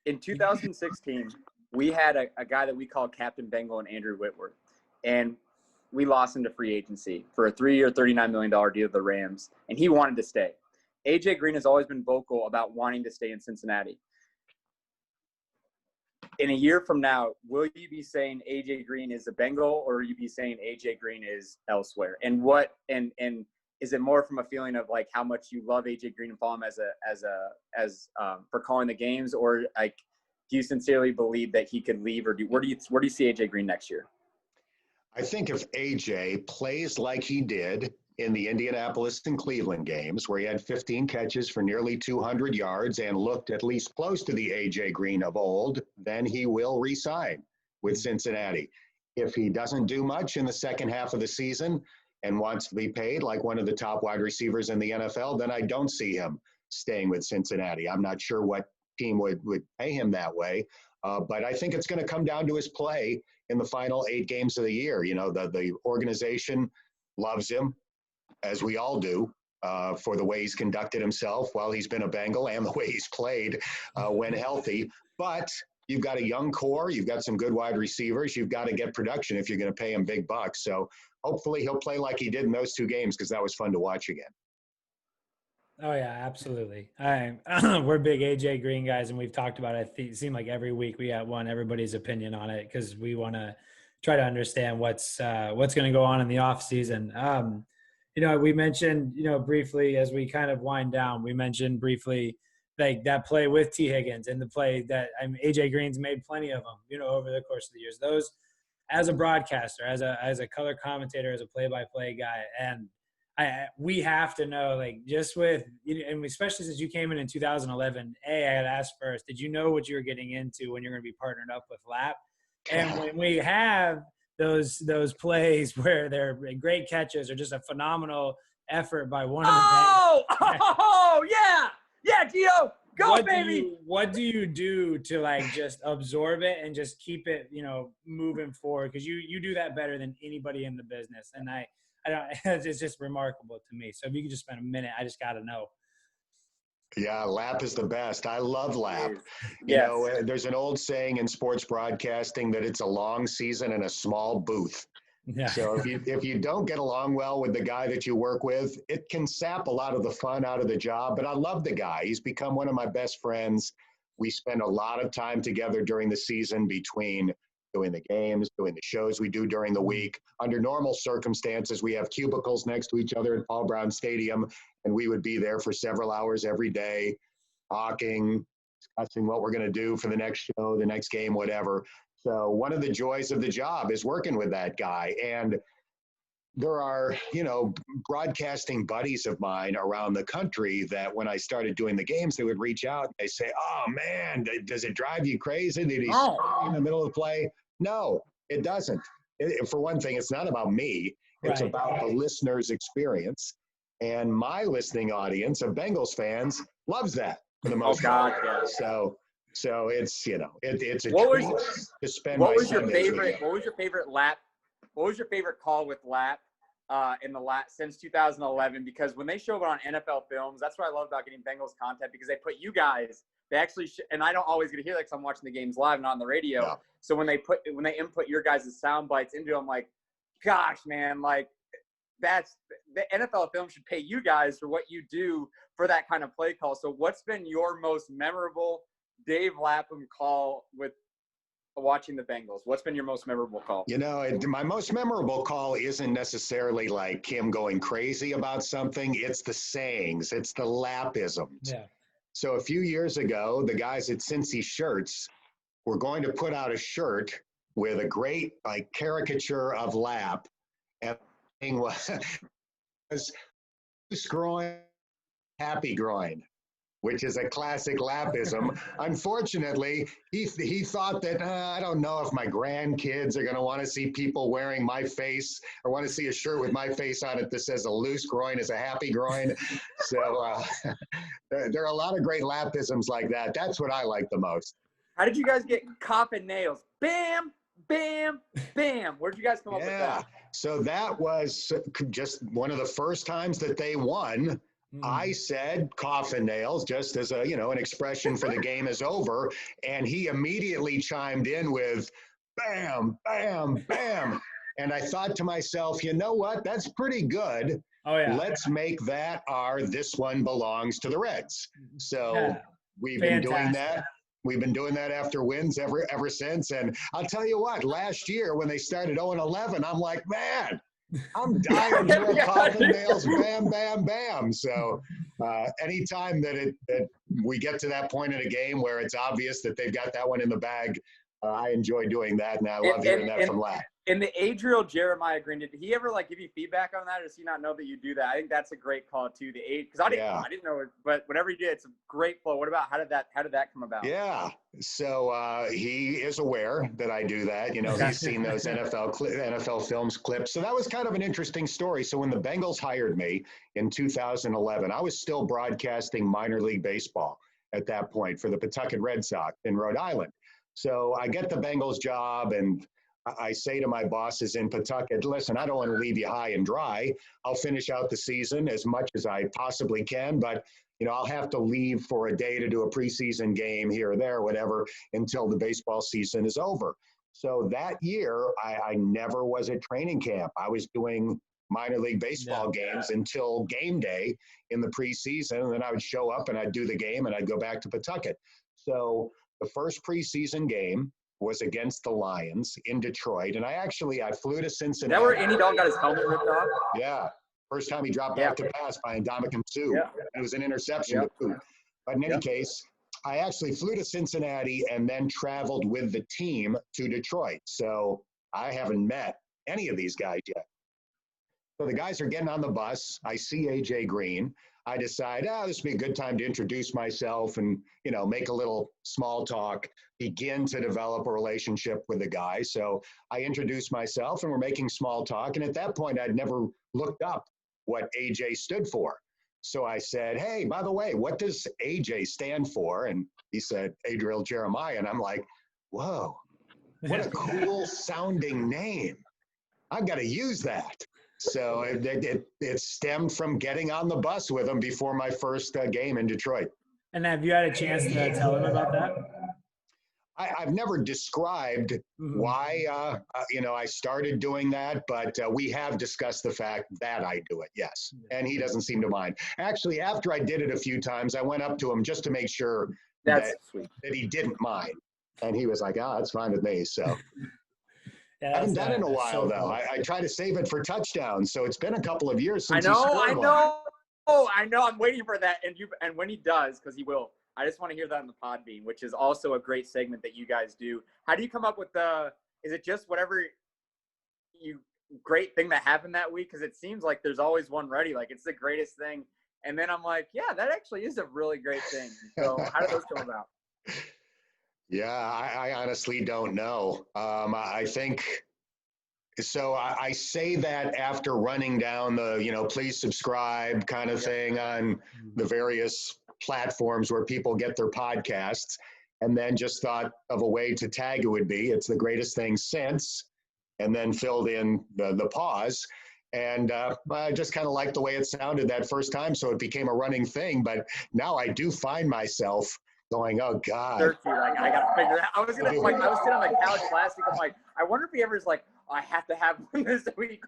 in 2016, we had a guy that we called Captain Bengal and Andrew Whitworth, and we lost him to free agency for a 3-year, $39 million deal with the Rams, and he wanted to stay. A.J. Green has always been vocal about wanting to stay in Cincinnati. In a year from now, will you be saying A.J. Green is a Bengal, or will you be saying A.J. Green is elsewhere? And what and is it more from a feeling of like how much you love A.J. Green and follow him as for calling the games, or like do you sincerely believe that he could leave, or where do you see A.J. Green next year? I think if A.J. plays like he did in the Indianapolis and Cleveland games, where he had 15 catches for nearly 200 yards and looked at least close to the A.J. Green of old, then he will re-sign with Cincinnati. If he doesn't do much in the second half of the season and wants to be paid like one of the top wide receivers in the NFL, then I don't see him staying with Cincinnati. I'm not sure what team would pay him that way, but I think it's going to come down to his play in the final 8 games of the year. You know, the organization loves him, as we all do, for the way he's conducted himself while he's been a Bengal and the way he's played when healthy. But you've got a young core. You've got some good wide receivers. You've got to get production if you're going to pay him big bucks. So hopefully he'll play like he did in those 2 games, because that was fun to watch again. Oh, yeah, absolutely. We're big A.J. Green guys, and we've talked about it. It seemed like every week we want everybody's opinion on it, because we want to try to understand what's going to go on in the offseason. You know, we mentioned, you know, briefly as we kind of wind down, we mentioned briefly like that play with T. Higgins and the play that A.J. Green's made plenty of them, you know, over the course of the years. Those, as a broadcaster, as a color commentator, as a play-by-play guy, and we have to know, like, just with, and especially since you came in 2011, I had asked first, did you know what you were getting into when you're going to be partnered up with Lap? And when we have those plays where they're great catches or just a phenomenal effort by one of the yeah, Gio, go baby. What do you do to like just absorb it and just keep it, you know, moving forward? Because you do that better than anybody in the business, and I don't. It's just remarkable to me. So if you could just spend a minute, I just got to know. Yeah, Lap is the best. I love Lap. Yes. You know, there's an old saying in sports broadcasting that it's a long season in a small booth. Yeah. So if you don't get along well with the guy that you work with, it can sap a lot of the fun out of the job. But I love the guy. He's become one of my best friends. We spend a lot of time together during the season, between doing the games, doing the shows we do during the week. Under normal circumstances, we have cubicles next to each other at Paul Brown Stadium, and we would be there for several hours every day, talking, discussing what we're going to do for the next show, the next game, whatever. So one of the joys of the job is working with that guy. And there are, you know, broadcasting buddies of mine around the country that when I started doing the games, they would reach out and they say, "Oh man, does it drive you crazy that he's in the middle of the play?" No, it doesn't. For one thing, it's not about me. It's about the listener's experience. And my listening audience of Bengals fans loves that for the most part. So it's, you know, it's a treat to spend my Sundays with you. What was your favorite Lap? What was your favorite call with Lap in the since 2011? Because when they show it on NFL Films, that's what I love about getting Bengals content, because they put you guys. They actually and I don't always get to hear that because I'm watching the games live, not on the radio. Yeah. So when they input your guys' sound bites into it, I'm like, gosh, man, like that's the NFL Film should pay you guys for what you do for that kind of play call. So what's been your most memorable Dave Lapham call with watching the Bengals? What's been your most memorable call? You know, my most memorable call isn't necessarily like him going crazy about something. It's the sayings. It's the Lapisms. Yeah. So a few years ago, the guys at Cincy Shirts were going to put out a shirt with a great like caricature of Lap, and the thing was groin, happy groin, which is a classic Lapism. Unfortunately, he thought that, I don't know if my grandkids are going to want to see people wearing my face or want to see a shirt with my face on it that says a loose groin is a happy groin. So there are a lot of great Lapisms like that. That's what I like the most. How did you guys get copping nails? Bam, bam, bam. Where did you guys come up with that? So that was just one of the first times that they won I said coffin nails just as an expression for the game is over. And he immediately chimed in with bam, bam, bam. And I thought to myself, you know what? That's pretty good. Oh, yeah. Let's make that our "this one belongs to the Reds." So we've been doing that. We've been doing that after wins ever since. And I'll tell you what, last year when they started 0-11, I'm like, man, I'm dying to a coffin nails, bam, bam, bam. So anytime that we get to that point in a game where it's obvious that they've got that one in the bag, I enjoy doing that, and I love hearing that from Lat. In the Adriel Jeremiah Green, did he ever give you feedback on that, or does he not know that you do that? I think that's a great call too. Because I didn't know it, but whatever he did, it's a great flow. What about how did that come about? Yeah, so he is aware that I do that. He's seen those NFL films clips. So that was kind of an interesting story. So when the Bengals hired me in 2011, I was still broadcasting minor league baseball at that point for the Pawtucket Red Sox in Rhode Island. So I get the Bengals job, and I say to my bosses in Pawtucket, listen, I don't want to leave you high and dry. I'll finish out the season as much as I possibly can, but I'll have to leave for a day to do a preseason game here or there, whatever, until the baseball season is over. So that year, I never was at training camp. I was doing minor league baseball games until game day in the preseason, and then I would show up and I'd do the game and I'd go back to Pawtucket. So the first preseason game was against the Lions in Detroit. And I flew to Cincinnati. Is that where Andy Dalton got his helmet ripped off? Yeah. First time he dropped back to pass by Ndamukong Suh. Yeah. It was an interception to boot. But in any case, I actually flew to Cincinnati and then traveled with the team to Detroit. So I haven't met any of these guys yet. So the guys are getting on the bus. I see AJ Green. I decide, this would be a good time to introduce myself and, make a little small talk, begin to develop a relationship with the guy. So I introduce myself and we're making small talk. And at that point, I'd never looked up what AJ stood for. So I said, hey, by the way, what does AJ stand for? And he said, Adriel Jeremiah. And I'm like, whoa, what a cool sounding name. I've got to use that. So it stemmed from getting on the bus with him before my first game in Detroit. And have you had a chance to tell him about that? I've never described why, I started doing that, but we have discussed the fact that I do it, yes. And he doesn't seem to mind. Actually, after I did it a few times, I went up to him just to make sure that he didn't mind. And he was like, that's fine with me, so. I haven't done it in a while, though. I try to save it for touchdowns, so it's been a couple of years since he scored one. I know. I'm waiting for that, and when he does, because he will, I just want to hear that on the Podbean, which is also a great segment that you guys do. How do you come up with is it just whatever great thing that happened that week? Because it seems like there's always one ready, like it's the greatest thing. And then I'm like, yeah, that actually is a really great thing. So how did those come about? Yeah, I honestly don't know. I think so. I say that after running down the, please subscribe kind of thing on the various platforms where people get their podcasts, and then just thought of a way to tag it would be, it's the greatest thing since, and then filled in the pause. And I just kind of liked the way it sounded that first time, so it became a running thing. But now I do find myself going, oh God. I got to figure it out. I was sitting on the couch last week. I'm like, I wonder if he ever is like, I have to have one this week.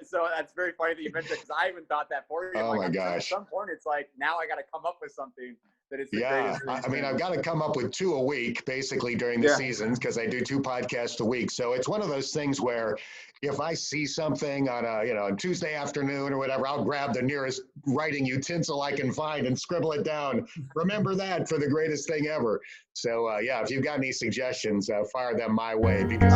So that's very funny that you mentioned it, because I even thought that for you. Oh my gosh. At some point, it's like, now I got to come up with something that is the greatest. I mean, I've got to come up with 2 a week, basically, during the seasons, because I do 2 podcasts a week. So it's one of those things where if I see something on a Tuesday afternoon or whatever, I'll grab the nearest writing utensil I can find and scribble it down. Remember that for the greatest thing ever. So if you've got any suggestions, fire them my way, because